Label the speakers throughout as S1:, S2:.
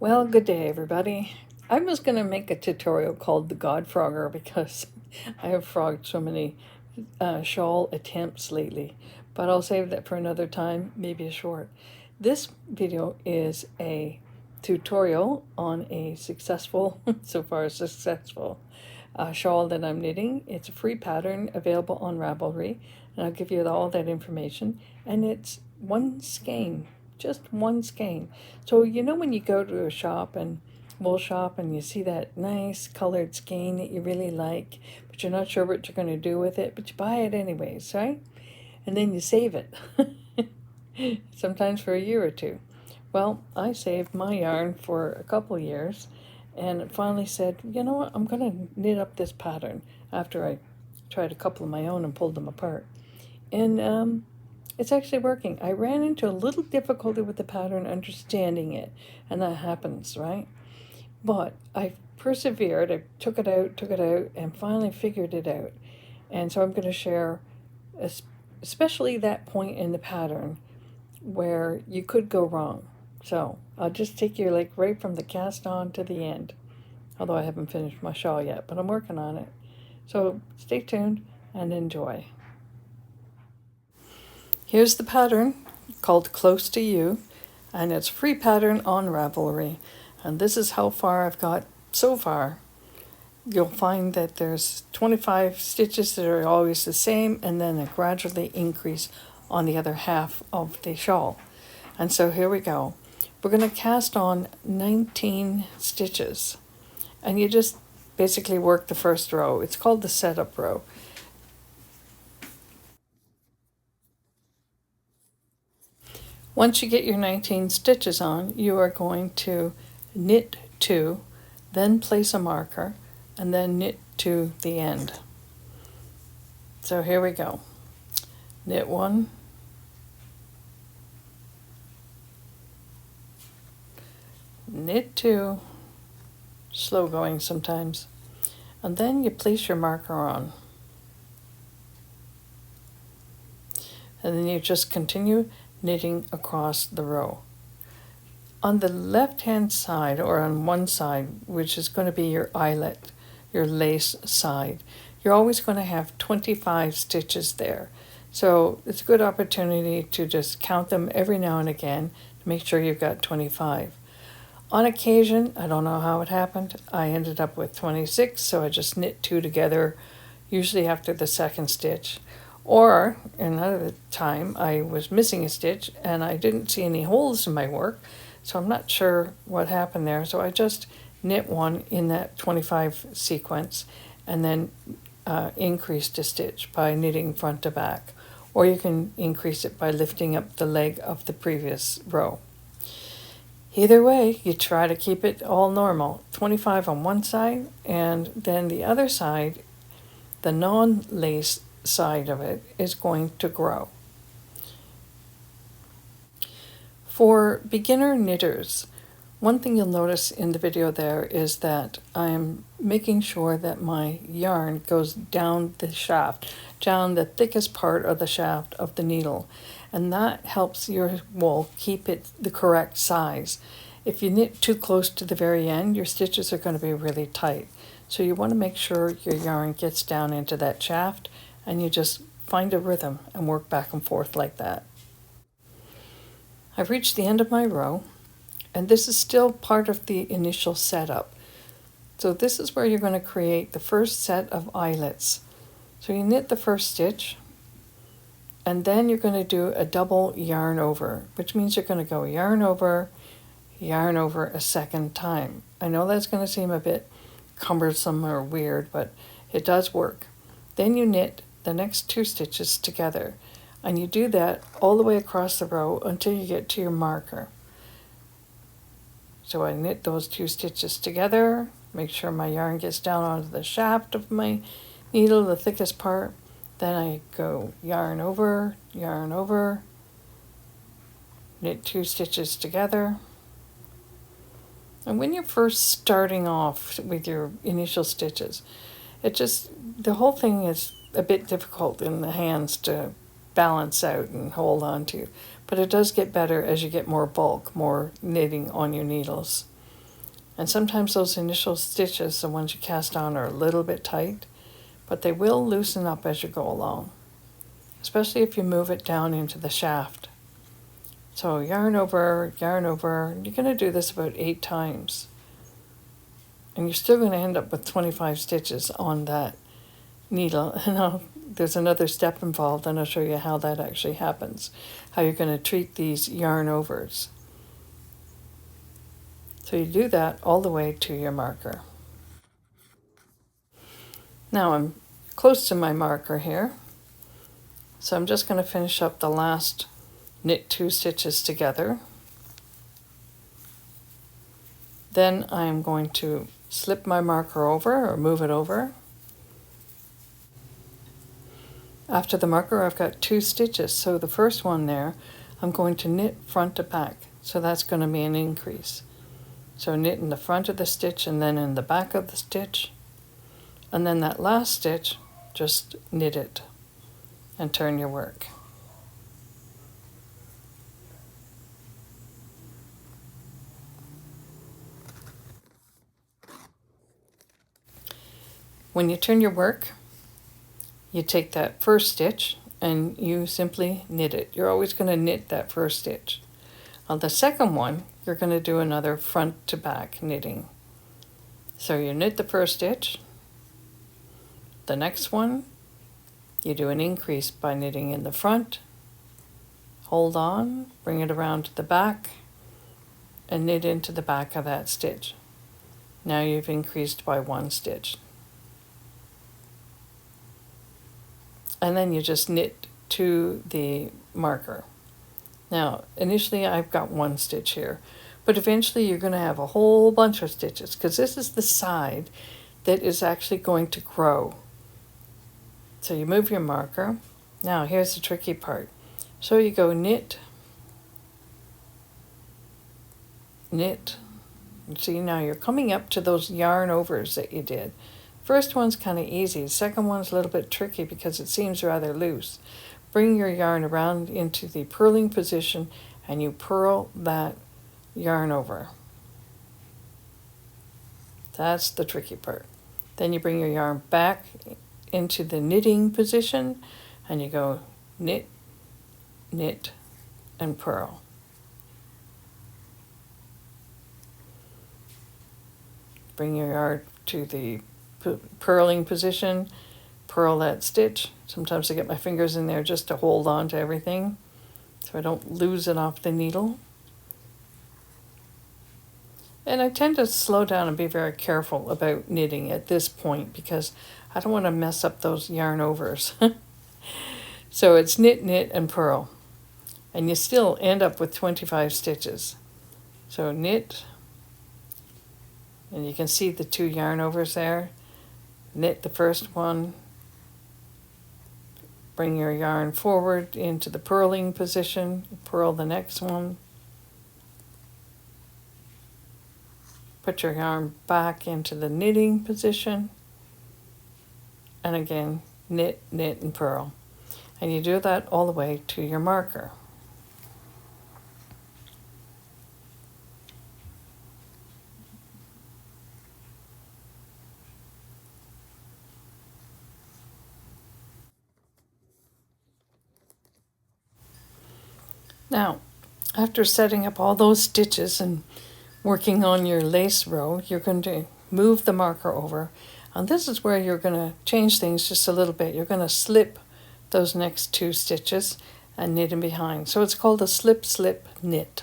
S1: Well, good day, everybody. I was going to make a tutorial called the God Frogger because I have frogged so many shawl attempts lately, but I'll save that for another time, maybe a short. This video is a tutorial on a successful, so far successful, shawl that I'm knitting. It's a free pattern available on Ravelry, and I'll give you all that information. And it's one skein, just one skein. So you know when you go to a shop and wool shop and you see that nice colored skein that you really like, but you're not sure what you're going to do with it, but you buy it anyways, right? And then you save it, sometimes for a year or two. Well, I saved my yarn for a couple years and finally said, you know what, I'm going to knit up this pattern after I tried a couple of my own and pulled them apart. And it's actually working. I ran into a little difficulty with the pattern, understanding it, and that happens, right? But I persevered. I took it out, and finally figured it out. And so I'm going to share, especially that point in the pattern where you could go wrong. So I'll just take you like right from the cast on to the end. Although I haven't finished my shawl yet, but I'm working on it. So stay tuned and enjoy. Here's the pattern called Close to You, and it's a free pattern on Ravelry. And this is how far I've got so far. You'll find that there's 25 stitches that are always the same, and then a gradually increase on the other half of the shawl. And so here we go. We're going to cast on 19 stitches, and you just basically work the first row. It's called the setup row. Once you get your 19 stitches on, you are going to knit 2, then place a marker, and then knit to the end. So here we go. Knit 1, knit 2, slow going sometimes, and then you place your marker on. And then you just continue knitting across the row. On the left hand side, or on one side, which is going to be your eyelet, your lace side, you're always going to have 25 stitches there. So it's a good opportunity to just count them every now and again to make sure you've got 25. On occasion, I don't know how it happened, I ended up with 26, so I just knit 2 together, usually after the second stitch. Or another time I was missing a stitch and I didn't see any holes in my work, so I'm not sure what happened there. So I just knit 1 in that 25 sequence and then increased a stitch by knitting front to back. Or you can increase it by lifting up the leg of the previous row. Either way, you try to keep it all normal. 25 on one side, and then the other side, the non-lace side of it, is going to grow. For beginner knitters, one thing you'll notice in the video there is that I'm making sure that my yarn goes down the shaft, down the thickest part of the shaft of the needle, and that helps your wool keep it the correct size. If you knit too close to the very end, your stitches are going to be really tight. So you want to make sure your yarn gets down into that shaft, and you just find a rhythm and work back and forth like that. I've reached the end of my row, and this is still part of the initial setup. So this is where you're going to create the first set of eyelets. So you knit the first stitch, and then you're going to do a double yarn over, which means you're going to go yarn over a second time. I know that's going to seem a bit cumbersome or weird, but it does work. Then you knit the next 2 stitches together, and you do that all the way across the row until you get to your marker. So I knit those 2 stitches together, make sure my yarn gets down onto the shaft of my needle, the thickest part. Then I go yarn over, knit 2 stitches together. And when you're first starting off with your initial stitches, the whole thing is a bit difficult in the hands to balance out and hold on to. But it does get better as you get more bulk, more knitting on your needles. And sometimes those initial stitches, the ones you cast on, are a little bit tight, but they will loosen up as you go along, especially if you move it down into the shaft. So yarn over, you're going to do this about 8 times. And you're still going to end up with 25 stitches on that needle. And there's another step involved, and I'll show you how that actually happens, how you're going to treat these yarn overs. So you do that all the way to your marker. Now I'm close to my marker here, so I'm just going to finish up the last knit 2 stitches together. Then I'm going to slip my marker over or move it over. After the marker, I've got 2 stitches, so the first one there I'm going to knit front to back, so that's going to be an increase. So knit in the front of the stitch and then in the back of the stitch, and then that last stitch just knit it and turn your work. When you turn your work, you take that first stitch and you simply knit it. You're always going to knit that first stitch. On the second one, you're going to do another front to back knitting. So you knit the first stitch. The next one, you do an increase by knitting in the front, hold on, bring it around to the back, and knit into the back of that stitch. Now you've increased by 1 stitch. And then you just knit to the marker. Now, initially I've got 1 stitch here, but eventually you're going to have a whole bunch of stitches, because this is the side that is actually going to grow. So you move your marker. Now here's the tricky part. So you go knit, knit. See, now you're coming up to those yarn overs that you did. First one's kind of easy. The second one's a little bit tricky because it seems rather loose. Bring your yarn around into the purling position and you purl that yarn over. That's the tricky part. Then you bring your yarn back into the knitting position and you go knit, knit, and purl. Bring your yarn to the purling position, purl that stitch. Sometimes I get my fingers in there just to hold on to everything so I don't lose it off the needle. And I tend to slow down and be very careful about knitting at this point because I don't want to mess up those yarn overs. So it's knit, knit, and purl. And you still end up with 25 stitches. So knit, and you can see the 2 yarn overs there. Knit the first one, bring your yarn forward into the purling position, purl the next one, put your yarn back into the knitting position, and again knit, knit, and purl. And you do that all the way to your marker. Now, after setting up all those stitches and working on your lace row, you're going to move the marker over. And this is where you're going to change things just a little bit. You're going to slip those next 2 stitches and knit in behind. So it's called a slip, slip, knit.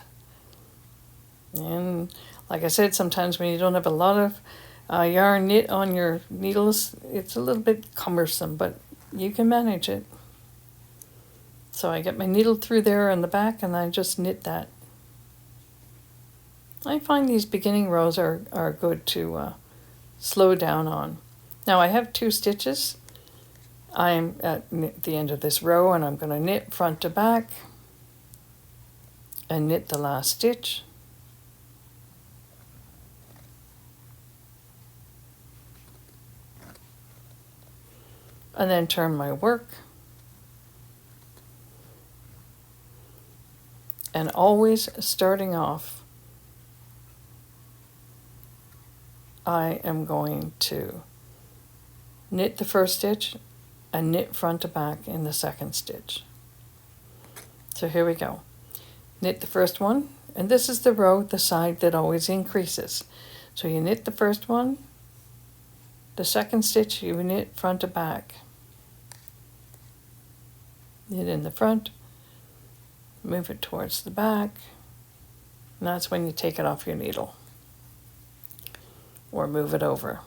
S1: And like I said, sometimes when you don't have a lot of yarn knit on your needles, it's a little bit cumbersome, but you can manage it. So I get my needle through there in the back and I just knit that. I find these beginning rows are good to slow down on. Now I have 2 stitches. I'm at the end of this row and I'm going to knit front to back and knit the last stitch. And then turn my work. And always starting off I am going to knit the first stitch and knit front to back in the second stitch. So here we go. Knit the first one, and this is the row, the side that always increases. So you knit the first one, the second stitch you knit front to back. Knit in the front, move it towards the back, and that's when you take it off your needle or move it over.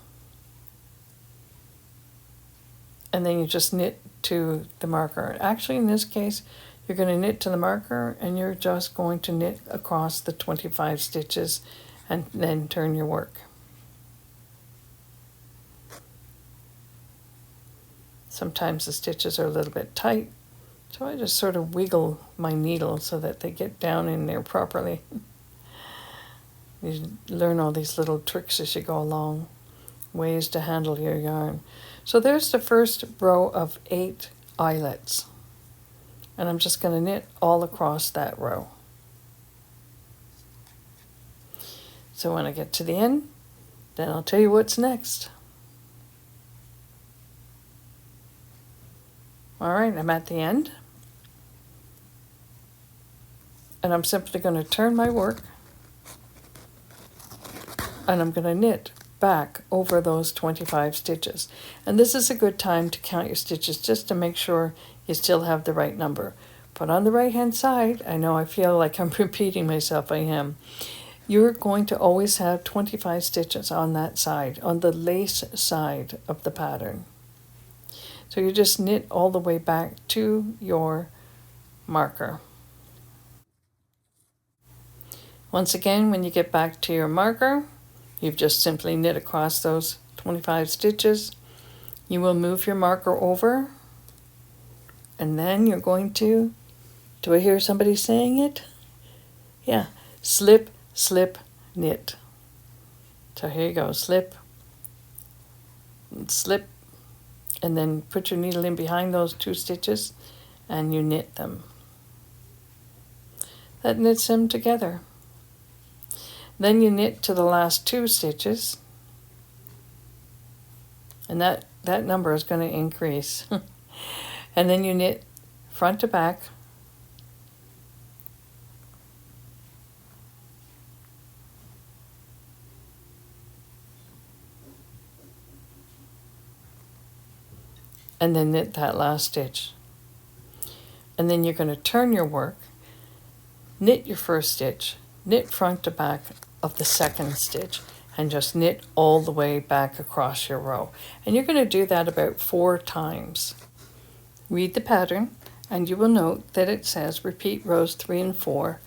S1: And then you just knit to the marker. Actually, in this case, you're going to knit to the marker and you're just going to knit across the 25 stitches and then turn your work. Sometimes the stitches are a little bit tight, so I just sort of wiggle my needle so that they get down in there properly. You learn all these little tricks as you go along, ways to handle your yarn. So there's the first row of 8 eyelets. And I'm just going to knit all across that row. So when I get to the end, then I'll tell you what's next. All right, I'm at the end. And I'm simply going to turn my work and I'm going to knit back over those 25 stitches. And this is a good time to count your stitches just to make sure you still have the right number. But on the right hand side, I know I feel like I'm repeating myself, I am. You're going to always have 25 stitches on that side, on the lace side of the pattern. So you just knit all the way back to your marker. Once again, when you get back to your marker, you've just simply knit across those 25 stitches. You will move your marker over, and then you're going to, do I hear somebody saying it? Yeah, slip, slip, knit. So here you go, slip, slip, and then put your needle in behind those 2 stitches and you knit them. That knits them together. Then you knit to the last 2 stitches, and that number is going to increase. And then you knit front to back, and then knit that last stitch. And then you're going to turn your work, knit your first stitch, knit front to back of the second stitch, and just knit all the way back across your row. And you're going to do that about 4 times. Read the pattern, and you will note that it says repeat rows 3 and 4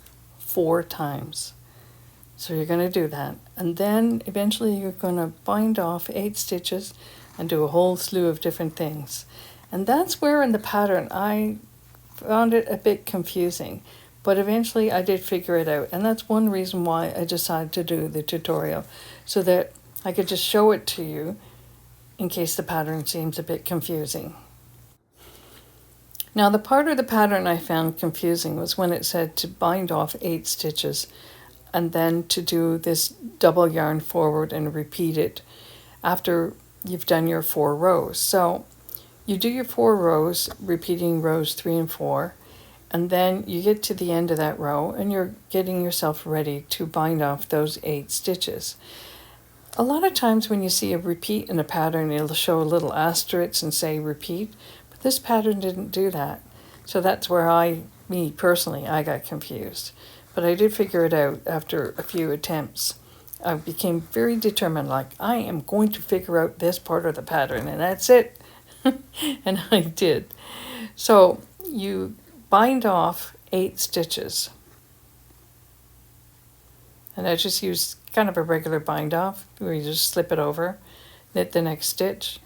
S1: 4 times. So you're going to do that. And then eventually you're going to bind off 8 stitches and do a whole slew of different things. And that's where in the pattern I found it a bit confusing. But eventually I did figure it out, and that's one reason why I decided to do the tutorial, so that I could just show it to you in case the pattern seems a bit confusing. Now the part of the pattern I found confusing was when it said to bind off 8 stitches and then to do this double yarn forward and repeat it after you've done your 4 rows. So you do your 4 rows, repeating rows 3 and 4, and then you get to the end of that row and you're getting yourself ready to bind off those 8 stitches. A lot of times when you see a repeat in a pattern, it'll show a little asterisk and say repeat, but this pattern didn't do that. So that's where me personally, I got confused. But I did figure it out after a few attempts. I became very determined, like I am going to figure out this part of the pattern, and that's it. And I did. So you bind off 8 stitches. And I just use kind of a regular bind off where you just slip it over, knit the next stitch,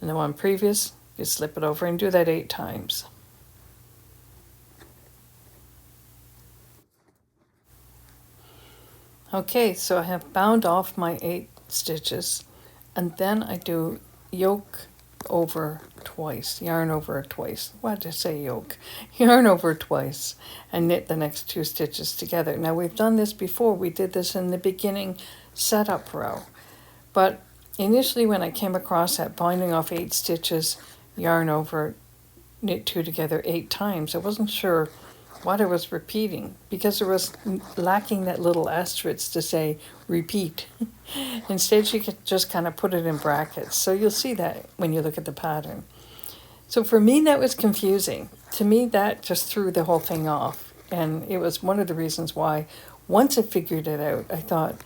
S1: and the one previous, you slip it over and do that 8 times. Okay, so I have bound off my 8 stitches, and then I do yoke over twice, yarn over twice. Why did I say yoke? Yarn over twice and knit the next 2 stitches together. Now we've done this before. We did this in the beginning setup row, But initially when I came across that binding off 8 stitches, yarn over, knit 2 together 8 times, I wasn't sure what I was repeating because there was lacking that little asterisk to say repeat. Instead, you could just kind of put it in brackets. So you'll see that when you look at the pattern. So for me, that was confusing. To me, that just threw the whole thing off. And it was one of the reasons why, once I figured it out, I thought,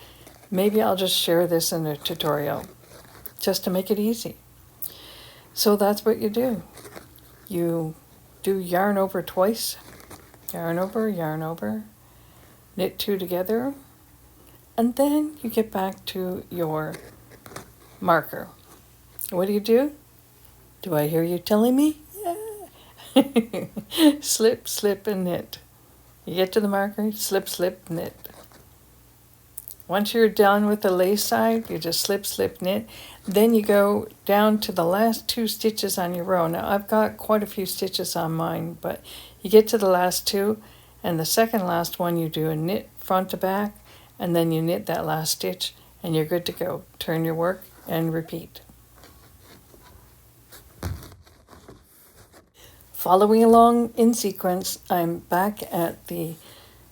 S1: maybe I'll just share this in a tutorial just to make it easy. So that's what you do. You do yarn over twice, yarn over, knit 2 together, and then you get back to your marker. What do? Do I hear you telling me? Yeah. Slip, slip, and knit. You get to the marker, slip, slip, knit. Once you're done with the lace side, you just slip, slip, knit. Then you go down to the last 2 stitches on your row. Now I've got quite a few stitches on mine, but you get to the last 2, and the second last one you do a knit front to back, and then you knit that last stitch, and you're good to go. Turn your work and repeat. Following along in sequence, I'm back at the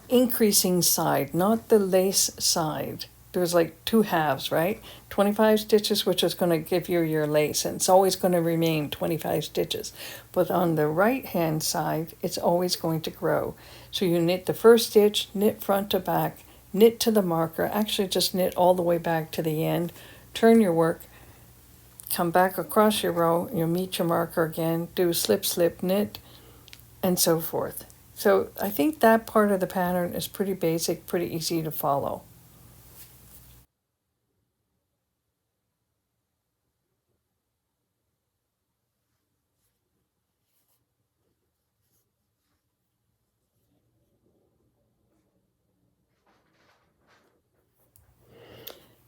S1: increasing side, not the lace side. There's like 2 halves, right? 25 stitches, which is going to give you your lace, and it's always going to remain 25 stitches. But on the right hand side, it's always going to grow. So you knit the first stitch, knit front to back, knit to the marker, actually just knit all the way back to the end, turn your work, come back across your row, you'll meet your marker again, do slip, slip, knit, and so forth. So I think that part of the pattern is pretty basic, pretty easy to follow.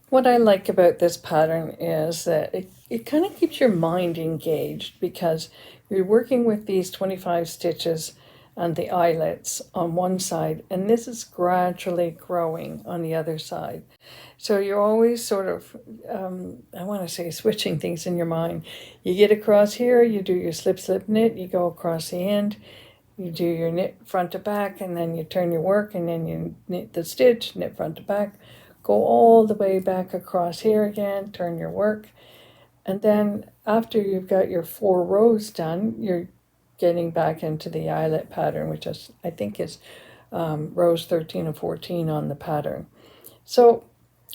S1: What I like about this pattern is that it kind of keeps your mind engaged because you're working with these 25 stitches and the eyelets on one side, and this is gradually growing on the other side. So you're always sort of, I want to say, switching things in your mind. You get across here, you do your slip, slip, knit, you go across the end, you do your knit front to back, and then you turn your work, and then you knit the stitch, knit front to back, go all the way back across here again, turn your work, and then after you've got your 4 rows done, you're getting back into the eyelet pattern, which is, I think is rows 13 and 14 on the pattern. So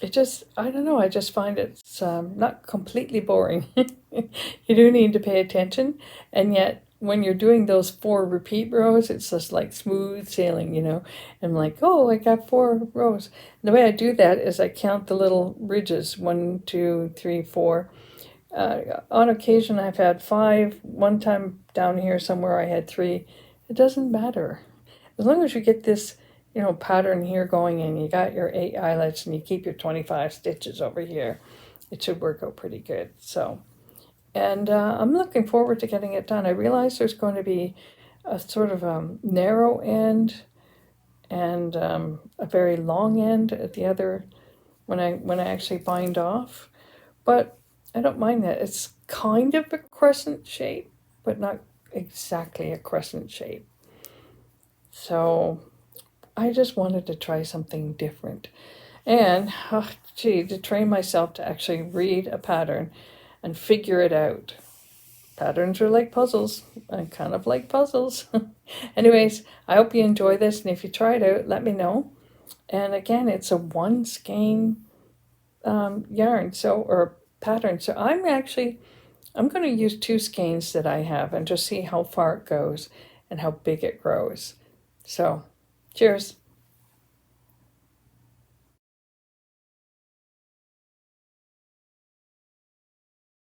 S1: it just, I don't know, I just find it's not completely boring. You do need to pay attention, and yet when you're doing those 4 repeat rows, it's just like smooth sailing, you know. I'm like, oh, I got 4 rows. And the way I do that is I count the little ridges, 1, 2, 3, 4. On occasion, I've had 5. One time down here somewhere, I had 3. It doesn't matter. As long as you get this, you know, pattern here going and you got your 8 eyelets and you keep your 25 stitches over here, it should work out pretty good. So, and I'm looking forward to getting it done. I realize there's going to be a sort of narrow end and a very long end at the other when I actually bind off, but I don't mind that. It's kind of a crescent shape, but not exactly a crescent shape. So I just wanted to try something different. And, oh, gee, to train myself to actually read a pattern and figure it out. Patterns are like puzzles. I kind of like puzzles. Anyways, I hope you enjoy this, and if you try it out, let me know. And again, it's a 1 skein yarn, so, or pattern. So I'm going to use 2 skeins that I have and just see how far it goes and how big it grows. So, cheers.